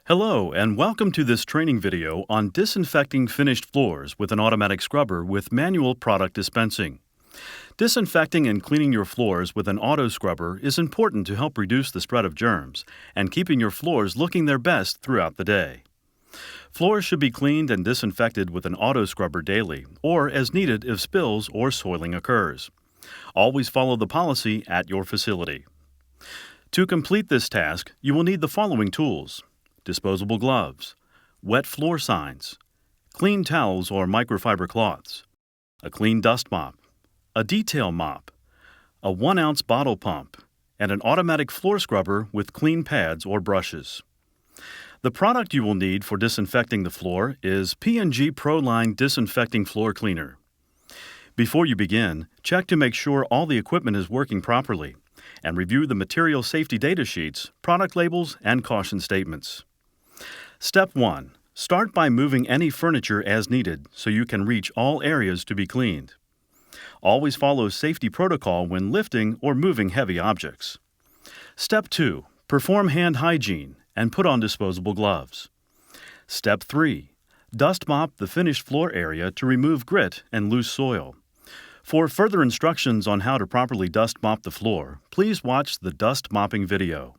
Hello, and welcome to this training video on disinfecting finished floors with an automatic scrubber with manual product dispensing. Disinfecting and cleaning your floors with an auto scrubber is important to help reduce the spread of germs and keeping your floors looking their best throughout the day. Floors should be cleaned and disinfected with an auto scrubber daily or as needed if spills or soiling occurs. Always follow the policy at your facility. To complete this task, you will need the following tools: disposable gloves, wet floor signs, clean towels or microfiber cloths, a clean dust mop, a detail mop, a 1-ounce bottle pump, and an automatic floor scrubber with clean pads or brushes. The product you will need for disinfecting the floor is P&G Pro Line Disinfecting Floor Cleaner. Before you begin, check to make sure all the equipment is working properly and review the material safety data sheets, product labels, and caution statements. Step 1. Start by moving any furniture as needed so you can reach all areas to be cleaned. Always follow safety protocol when lifting or moving heavy objects. Step 2. Perform hand hygiene and put on disposable gloves. Step 3. Dust mop the finished floor area to remove grit and loose soil. For further instructions on how to properly dust mop the floor, please watch the dust mopping video.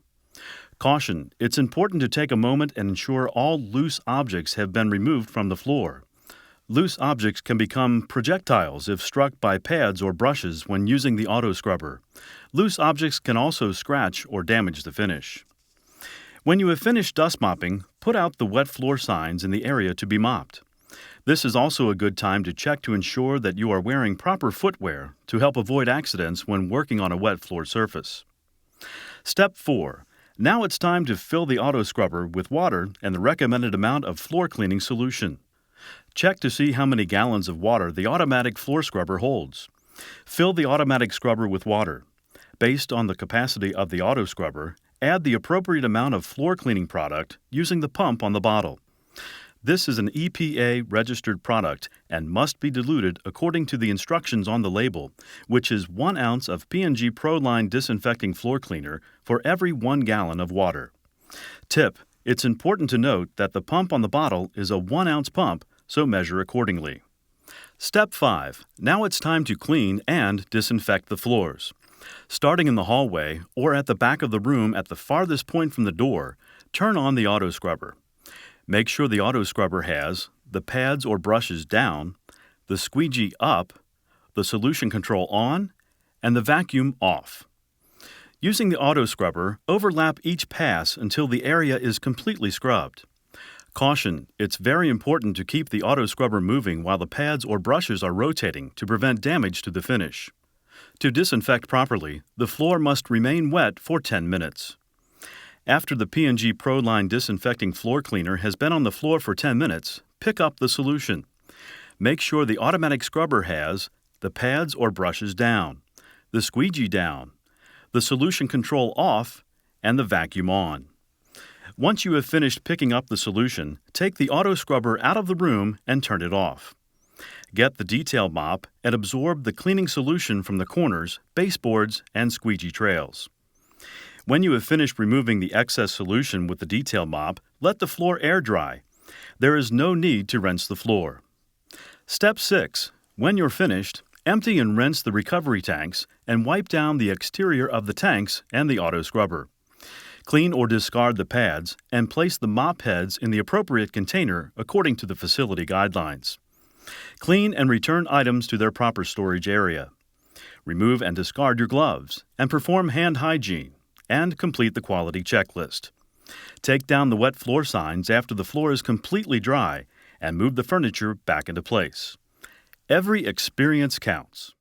Caution: it's important to take a moment and ensure all loose objects have been removed from the floor. Loose objects can become projectiles if struck by pads or brushes when using the auto scrubber. Loose objects can also scratch or damage the finish. When you have finished dust mopping, put out the wet floor signs in the area to be mopped. This is also a good time to check to ensure that you are wearing proper footwear to help avoid accidents when working on a wet floor surface. Step 4. Now it's time to fill the auto scrubber with water and the recommended amount of floor cleaning solution. Check to see how many gallons of water the automatic floor scrubber holds. Fill the automatic scrubber with water. Based on the capacity of the auto scrubber, add the appropriate amount of floor cleaning product using the pump on the bottle. This is an EPA-registered product and must be diluted according to the instructions on the label, which is 1 ounce of P&G Pro Line Disinfecting Floor Cleaner for every 1 gallon of water. Tip: it's important to note that the pump on the bottle is a 1-ounce pump, so measure accordingly. Step 5. Now it's time to clean and disinfect the floors. Starting in the hallway or at the back of the room at the farthest point from the door, turn on the auto scrubber. Make sure the auto scrubber has the pads or brushes down, the squeegee up, the solution control on, and the vacuum off. Using the auto scrubber, overlap each pass until the area is completely scrubbed. Caution: it's very important to keep the auto scrubber moving while the pads or brushes are rotating to prevent damage to the finish. To disinfect properly, the floor must remain wet for 10 minutes. After the P&G Pro Line Disinfecting Floor Cleaner has been on the floor for 10 minutes, pick up the solution. Make sure the automatic scrubber has the pads or brushes down, the squeegee down, the solution control off, and the vacuum on. Once you have finished picking up the solution, take the auto scrubber out of the room and turn it off. Get the detail mop and absorb the cleaning solution from the corners, baseboards, and squeegee trails. When you have finished removing the excess solution with the detail mop, let the floor air dry. There is no need to rinse the floor. Step 6. When you're finished, empty and rinse the recovery tanks and wipe down the exterior of the tanks and the auto scrubber. Clean or discard the pads and place the mop heads in the appropriate container according to the facility guidelines. Clean and return items to their proper storage area. Remove and discard your gloves and perform hand hygiene and complete the quality checklist. Take down the wet floor signs after the floor is completely dry and move the furniture back into place. Every experience counts.